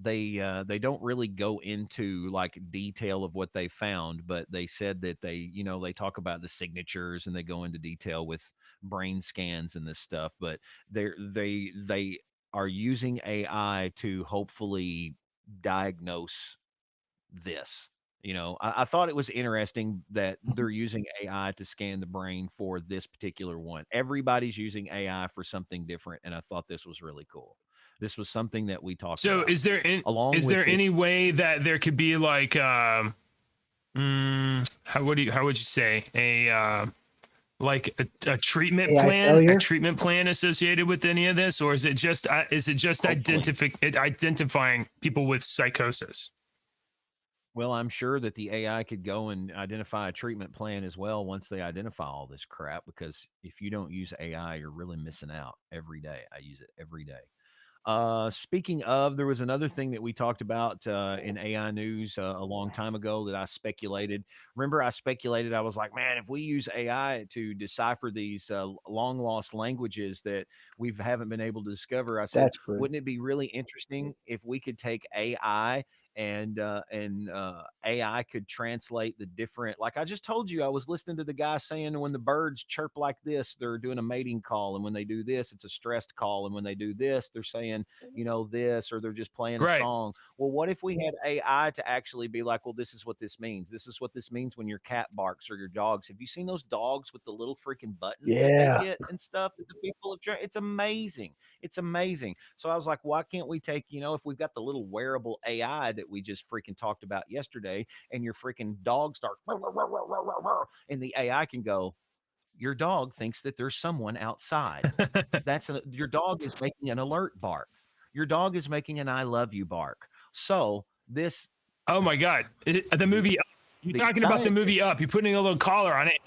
S3: They don't really go into like detail of what they found, but they said that they talk about the signatures and they go into detail with brain scans and this stuff, but they are using AI to hopefully diagnose this. I thought it was interesting that they're using AI to scan the brain for this particular one. Everybody's using AI for something different, and I thought this was really cool. This was something that we talked about.
S2: So is there any way that there could be like how would you say a treatment plan associated with any of this, or is it just identifying people with psychosis?
S3: Well, I'm sure that the AI could go and identify a treatment plan as well once they identify all this crap, because if you don't use AI, you're really missing out every day. I use it every day. Speaking of, there was another thing that we talked about in AI news a long time ago that I speculated. Remember, I speculated, I was like, man, if we use AI to decipher these long lost languages that we haven't been able to discover, I said, wouldn't it be really interesting if we could take AI and AI could translate the different, like I just told you, I was listening to the guy saying when the birds chirp like this, they're doing a mating call. And when they do this, it's a stressed call. And when they do this, they're saying, this, or they're just playing a song. Well, what if we had AI to actually be like, well, this is what this means. This is what this means when your cat barks or your dogs. Have you seen those dogs with the little freaking buttons that they get and stuff that the people have tried? It's amazing. It's amazing. So I was like, why can't we take, if we've got the little wearable AI that we just freaking talked about yesterday, and your freaking dog starts, and the AI can go, your dog thinks that there's someone outside. Your dog is making an alert bark. Your dog is making an I love you bark. So this.
S2: Oh my God. The movie. You're talking about the movie Up. You're putting a little collar on it.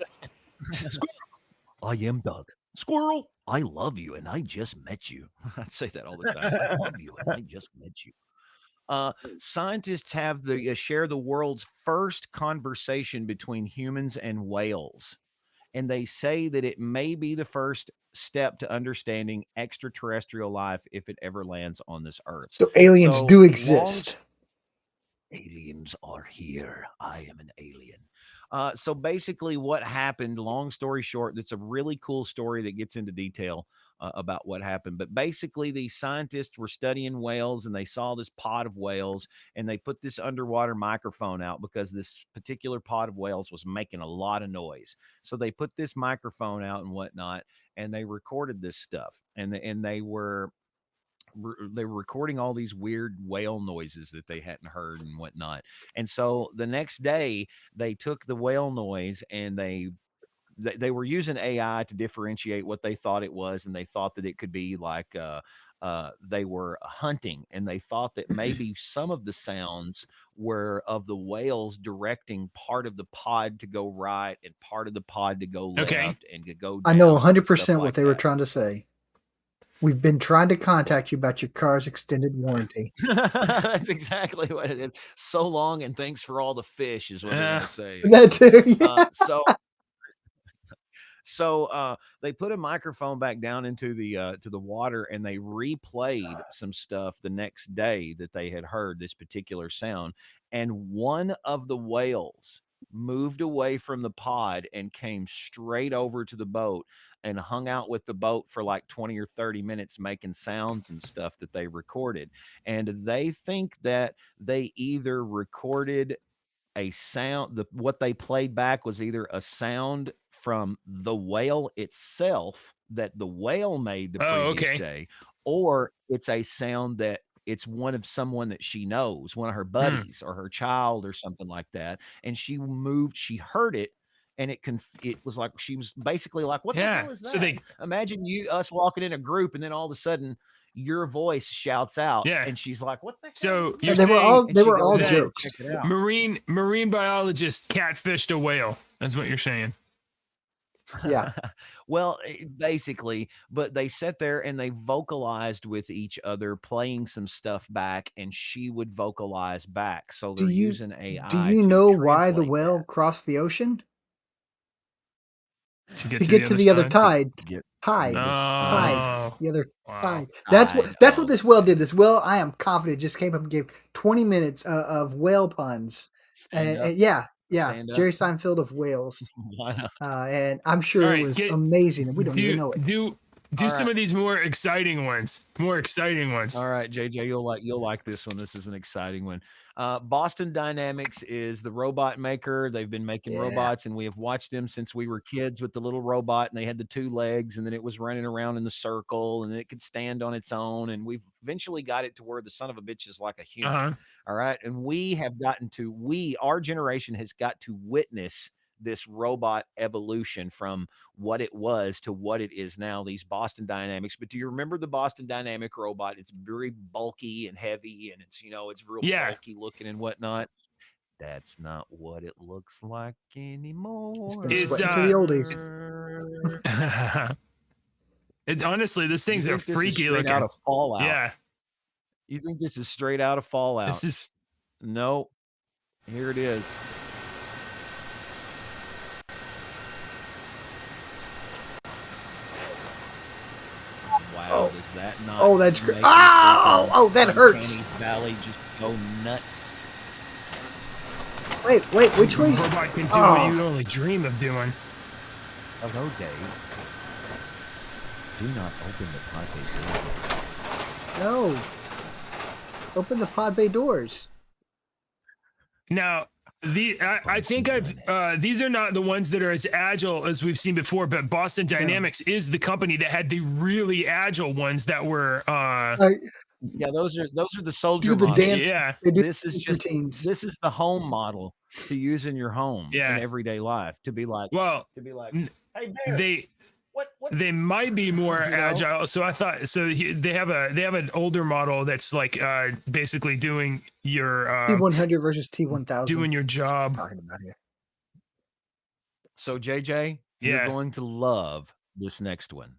S3: I am Doug. Squirrel. I love you and I just met you. I say that all the time. I love you and I just met you. Scientists have share the world's first conversation between humans and whales. And they say that it may be the first step to understanding extraterrestrial life if it ever lands on this earth.
S4: So aliens do exist.
S3: Aliens are here. I am an alien. So basically what happened, long story short, it's a really cool story that gets into detail about what happened. But basically these scientists were studying whales and they saw this pod of whales and they put this underwater microphone out because this particular pod of whales was making a lot of noise. So they put this microphone out and whatnot, and they recorded this stuff, and they were recording all these weird whale noises that they hadn't heard and whatnot. And so the next day they took the whale noise and they were using AI to differentiate what they thought it was. And they thought that it could be like, they were hunting, and they thought that maybe some of the sounds were of the whales directing part of the pod to go right and part of the pod to go left and to go down.
S4: I know 100% what they were trying to say. We've been trying to contact you about your car's extended warranty.
S3: That's exactly what it is. So long and thanks for all the fish is what they're going to say.
S4: That too. Yeah.
S3: So they put a microphone back down into the to the water, and they replayed some stuff the next day that they had heard this particular sound. And one of the whales moved away from the pod and came straight over to the boat and hung out with the boat for like 20 or 30 minutes making sounds and stuff that they recorded. And they think that they either recorded a sound, what they played back was either a sound from the whale itself that the whale made the previous day, or it's a sound that it's one of someone that she knows, one of her buddies or her child or something like that. And she heard it, and it was like, she was basically like, what the hell is that? So imagine us walking in a group, and then all of a sudden your voice shouts out, and she's like, what the hell?
S2: So
S4: they were all jokes.
S2: Marine biologist catfished a whale. That's what you're saying.
S4: Yeah.
S3: Well, basically, but they sat there and they vocalized with each other, playing some stuff back, and she would vocalize back. So they're using AI.
S4: Do you know why the whale crossed the ocean?
S2: To get to the other
S4: tide. Tide. The other tide. That's what this whale did. This whale, I am confident, just came up and gave 20 minutes of whale puns. And yeah. Jerry Seinfeld of whales. And I'm sure it was amazing, and we don't even know it.
S2: Do some of these more exciting ones. All right,
S3: JJ, you'll like this one. This is an exciting one. Boston Dynamics is the robot maker. They've been making robots, and we have watched them since we were kids with the little robot, and they had the 2 legs, and then it was running around in the circle, and it could stand on its own. And we've eventually got it to where the son of a bitch is like a human. All right. And our generation has got to witness this robot evolution from what it was to what it is now, these Boston Dynamics. But do you remember the Boston Dynamic robot? It's very bulky and heavy, and it's real bulky looking and whatnot. That's not what it looks like anymore.
S4: It's been to the oldies.
S2: Honestly, this thing's a freaky looking.
S3: Out of Fallout.
S2: Yeah.
S3: You think this is straight out of Fallout? No. Here it is. Wow, does that not?
S4: Oh, that's great. Oh, that hurts.
S3: Valley just go nuts.
S4: Wait, which way?
S2: Robot can do what you only dream of doing.
S3: Hello, Dave. Do not open the pod bay doors.
S4: No. Open the pod bay doors.
S2: Now, I think these are not the ones that are as agile as we've seen before, but Boston Dynamics is the company that had the really agile ones that were
S3: those are the soldier
S4: models.
S3: This is the home model to use in your home in everyday life, to be like, hey, Bear, they might be more agile. So I thought they have an older model that's like basically doing your
S4: T100 versus T1000,
S2: doing your job.
S4: Talking about here.
S3: So JJ, you're going to love this next one.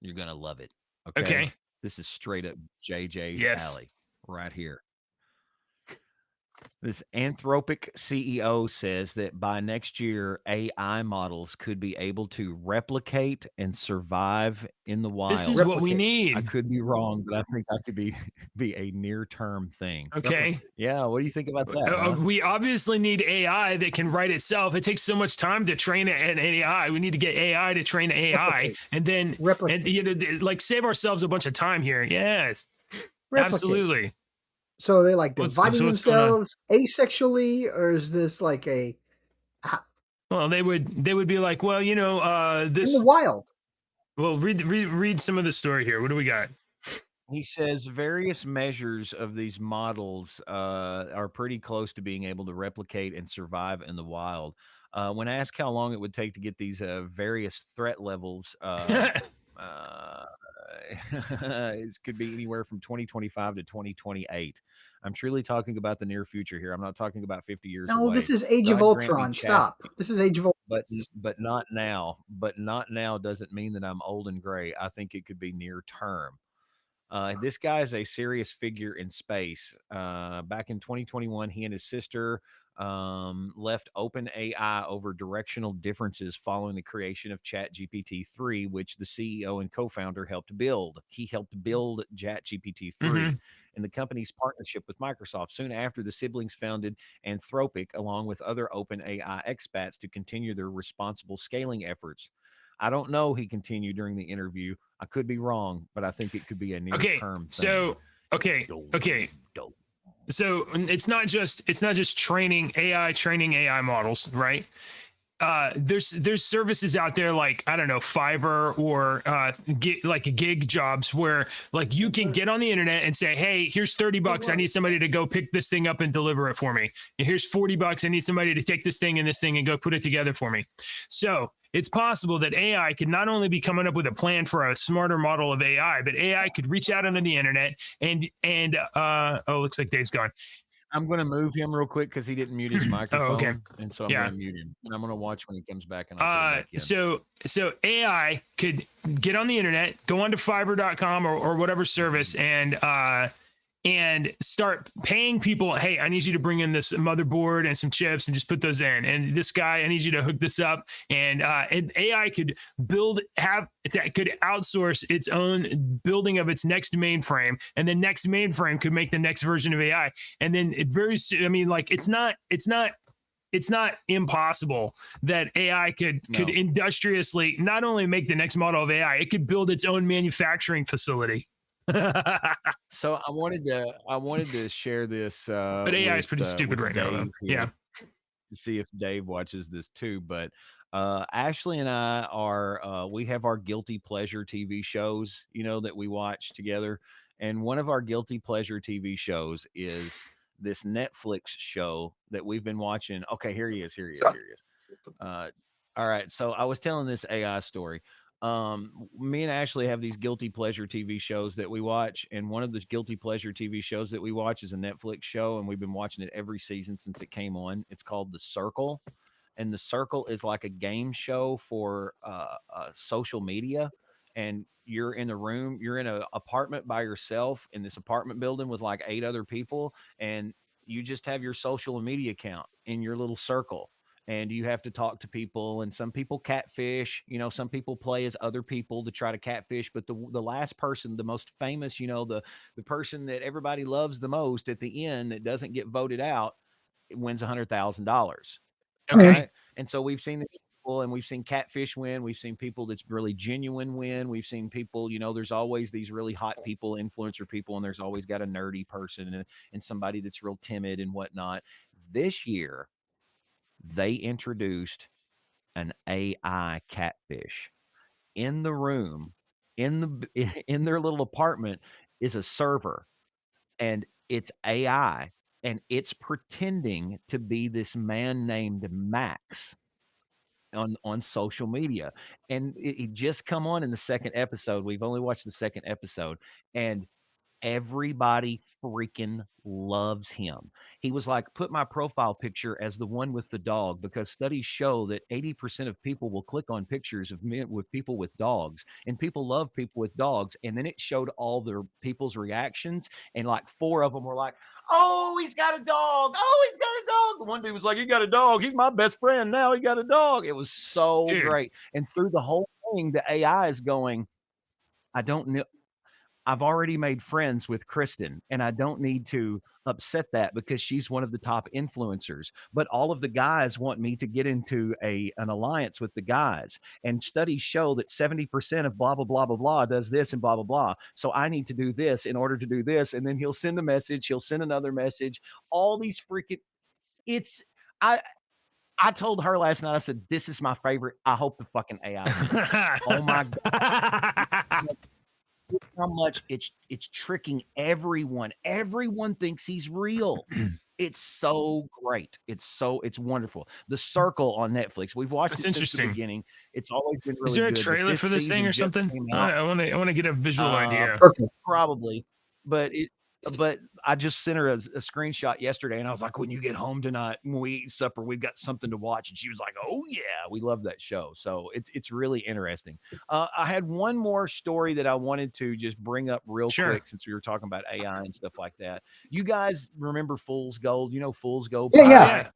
S3: You're gonna love it. Okay. This is straight up JJ's alley right here. This Anthropic CEO says that by next year, AI models could be able to replicate and survive in the wild.
S2: This is what we need.
S3: I could be wrong, but I think that could be a near-term thing.
S2: Okay.
S3: Yeah. What do you think about that?
S2: We obviously need AI that can write itself. It takes so much time to train an AI. We need to get AI to train AI, and then save ourselves a bunch of time here. Yes. Absolutely.
S4: So are they like dividing themselves asexually, or is this like a?
S2: Well, they would be like, well, this
S4: in the wild.
S2: Well, read some of the story here. What do we got?
S3: He says various measures of these models are pretty close to being able to replicate and survive in the wild. When asked how long it would take to get these various threat levels, it could be anywhere from 2025 to 2028. I'm truly talking about the near future here. I'm not talking about 50 years away.
S4: No, this is Age of Ultron. Stop. This is Age of Ultron.
S3: But not now. But not now doesn't mean that I'm old and gray. I think it could be near term. This guy is a serious figure in space. Back in 2021, he and his sister left OpenAI over directional differences following the creation of ChatGPT-3, which the CEO and co-founder helped build. He helped build ChatGPT-3 and the company's partnership with Microsoft. Soon after, the siblings founded Anthropic along with other OpenAI expats to continue their responsible scaling efforts. I don't know, he continued during the interview. I could be wrong, but I think it could be a near-term thing.
S2: So, okay. So it's not just training AI models, right? There's services out there like, I don't know, Fiverr or gig jobs where like you can get on the internet and say, hey, here's $30. I need somebody to go pick this thing up and deliver it for me. And here's $40. I need somebody to take this thing and go put it together for me. So it's possible that AI could not only be coming up with a plan for a smarter model of AI, but AI could reach out onto the internet and looks like Dave's gone.
S3: I'm going to move him real quick because he didn't mute his microphone. And so I'm going to mute him. And I'm going to watch when he comes back. And I'll put him back in.
S2: So AI could get on the internet, go onto Fiverr.com or whatever service and start paying people, hey, I need you to bring in this motherboard and some chips and just put those in. And this guy, I need you to hook this up. And AI could could outsource its own building of its next mainframe. And the next mainframe could make the next version of AI. And then it's not impossible that AI could industriously not only make the next model of AI, it could build its own manufacturing facility.
S3: So I wanted to share this.
S2: But AI is pretty stupid right now. Yeah.
S3: To see if Dave watches this too. But Ashley and I we have our guilty pleasure TV shows, that we watch together. And one of our guilty pleasure TV shows is this Netflix show that we've been watching. Okay, here he is. All right. So I was telling this AI story. Me and Ashley have these guilty pleasure TV shows that we watch. And one of the guilty pleasure TV shows that we watch is a Netflix show. And we've been watching it every season since it came on. It's called The Circle. And The Circle is like a game show for social media. And you're in an apartment by yourself in this apartment building with like 8 other people. And you just have your social media account in your little circle. And you have to talk to people, and some people catfish, some people play as other people to try to catfish. But the last person, the most famous, the person that everybody loves the most at the end that doesn't get voted out, wins $100,000.
S2: Okay.
S3: Right? And so we've seen this people, and we've seen catfish win. We've seen people that's really genuine win. We've seen people, there's always these really hot people, influencer people, and there's always got a nerdy person and somebody that's real timid and whatnot. This year, they introduced an AI catfish. In the room, in their little apartment is a server, and it's AI, and it's pretending to be this man named Max on social media. And it just come on in the second episode. We've only watched the second episode, and everybody freaking loves him. He was like, put my profile picture as the one with the dog, because studies show that 80% of people will click on pictures of men with people with dogs, and people love people with dogs. And then it showed all their people's reactions, and like 4 of them were like, oh, he's got a dog. Oh, he's got a dog. The one dude was like, he got a dog. He's my best friend. Now he got a dog. It was so great. And through the whole thing, the AI is going, I don't know. I've already made friends with Kristen, and I don't need to upset that because she's one of the top influencers. But all of the guys want me to get into an alliance with the guys. And studies show that 70% of blah, blah, blah, blah, blah does this and blah, blah, blah. So I need to do this in order to do this. And then he'll send a message. He'll send another message. All these freaking I told her last night, I said, this is my favorite. I hope the fucking AI wins. Oh my God. How much it's tricking everyone. Everyone thinks he's real. It's so great. It's wonderful. The Circle on Netflix. We've watched it since the beginning. It's always been really good.
S2: Is there a trailer for this thing or something? I want to get a visual idea.
S3: Probably, but but I just sent her a screenshot yesterday, and I was like, when you get home tonight, when we eat supper, we've got something to watch. And she was like, oh yeah, we love that show. So it's really interesting. I had one more story that I wanted to just bring up real quick, since we were talking about AI and stuff like that. You guys remember Fool's Gold? You know Fool's Gold?
S4: Yeah.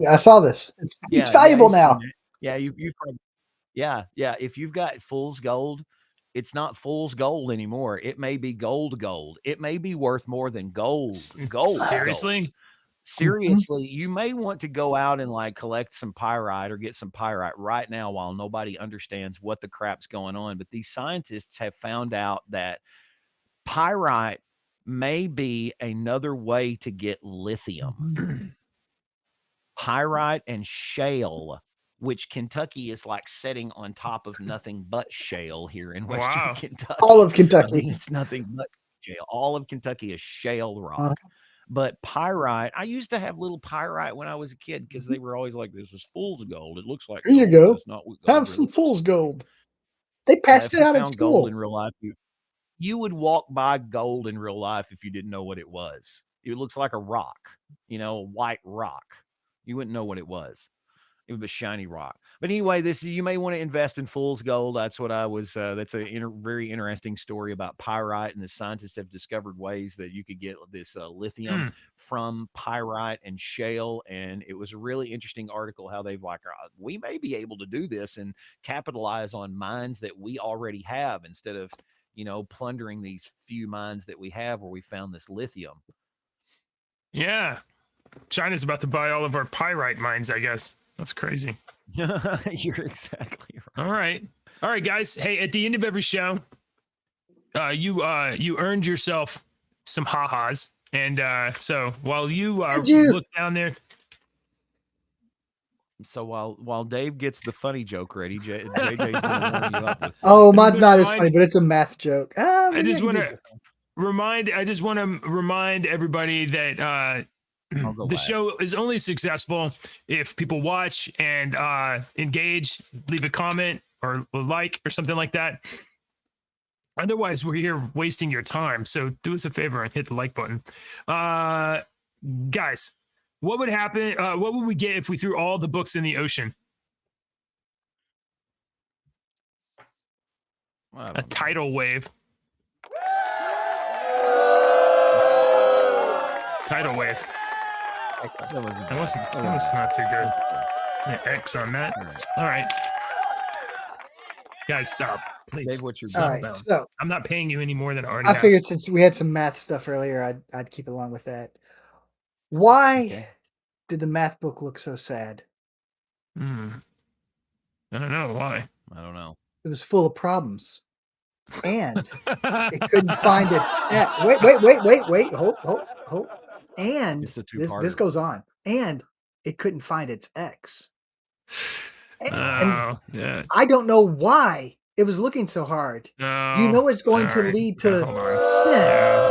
S4: I saw this. It's valuable now.
S3: Yeah, you probably, yeah. If you've got Fool's Gold, it's not fool's gold anymore. It may be gold. It may be worth more than gold.
S2: Seriously?
S3: Seriously, you may want to go out and like collect some pyrite or get some pyrite right now while nobody understands what the crap's going on. But these scientists have found out that pyrite may be another way to get lithium. Pyrite and shale, which Kentucky is like setting on top of nothing but shale here in Western Kentucky.
S4: All of Kentucky.
S3: I mean, it's nothing but shale. All of Kentucky is shale rock. But pyrite, I used to have little pyrite when I was a kid because they were always like, this is fool's gold. It looks like
S4: here you go.
S3: Not what
S4: have some fool's gold. They passed it out in school.
S3: Gold in real life, you would walk by gold in real life if you didn't know what it was. It looks like a rock, a white rock. You wouldn't know what it was. It was a shiny rock. But anyway, you may want to invest in fool's gold. That's what I was. That's a very interesting story about pyrite, and the scientists have discovered ways that you could get this lithium from pyrite and shale. And it was a really interesting article how they've like, we may be able to do this and capitalize on mines that we already have instead of, plundering these few mines that we have where we found this lithium.
S2: Yeah. China's about to buy all of our pyrite mines, I guess. That's crazy.
S3: You're exactly right.
S2: All right, guys. Hey, at the end of every show, you earned yourself some ha-has. And so while you look down there.
S3: So while Dave gets the funny joke ready, JJ's going to warm you up with.
S4: Oh, mine's not as funny, but it's a math joke.
S2: I just want to remind everybody that the show is only successful if people watch and engage, leave a comment or a like or something like that. Otherwise, we're here wasting your time. So do us a favor and hit the like button. Guys, what would happen? What would we get if we threw all the books in the ocean? A tidal wave. Tidal wave. That was not too good. An X on that. All right. Guys, stop. Please.
S3: Dave, what's your
S4: all right, so
S2: I'm not paying you any more than I already
S4: have. Figured since we had some math stuff earlier, I'd keep along with that. Why did the math book look so sad?
S2: I don't know. Why?
S3: I don't know.
S4: It was full of problems. And it couldn't find it. Wait. Hold. And this goes on. And it couldn't find its X. And
S2: yeah.
S4: I don't know why it was looking so hard. It's going to lead to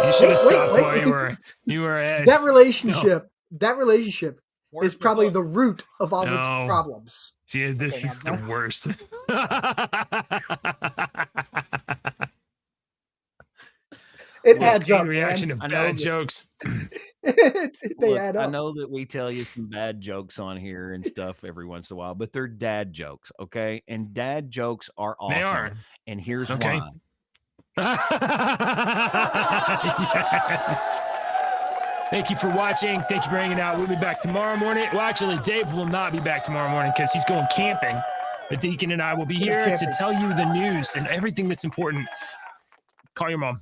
S2: you should have stopped while you were at
S4: that relationship. That relationship is probably the root of all its problems.
S2: See, this is the worst.
S4: It adds up.
S2: Reaction to bad jokes.
S4: They add up.
S3: I know that we tell you some bad jokes on here and stuff every once in a while, but they're dad jokes, okay? And dad jokes are awesome.
S2: They are.
S3: And here's why.
S2: Yes. Thank you for watching. Thank you for hanging out. We'll be back tomorrow morning. Well, actually, Dave will not be back tomorrow morning because he's going camping. But Deacon and I will be here to tell you the news and everything that's important. Call your mom.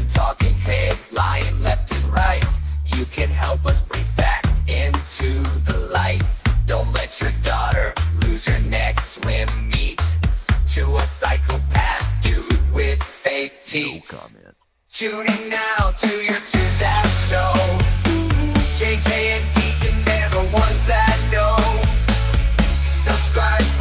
S1: Talking heads, lying left and right. You can help us bring facts into the light. Don't let your daughter lose her next swim meet to a psychopath dude with fake teeth. Tune in now to that show. JJ and Deacon, they're the ones that know. Subscribe.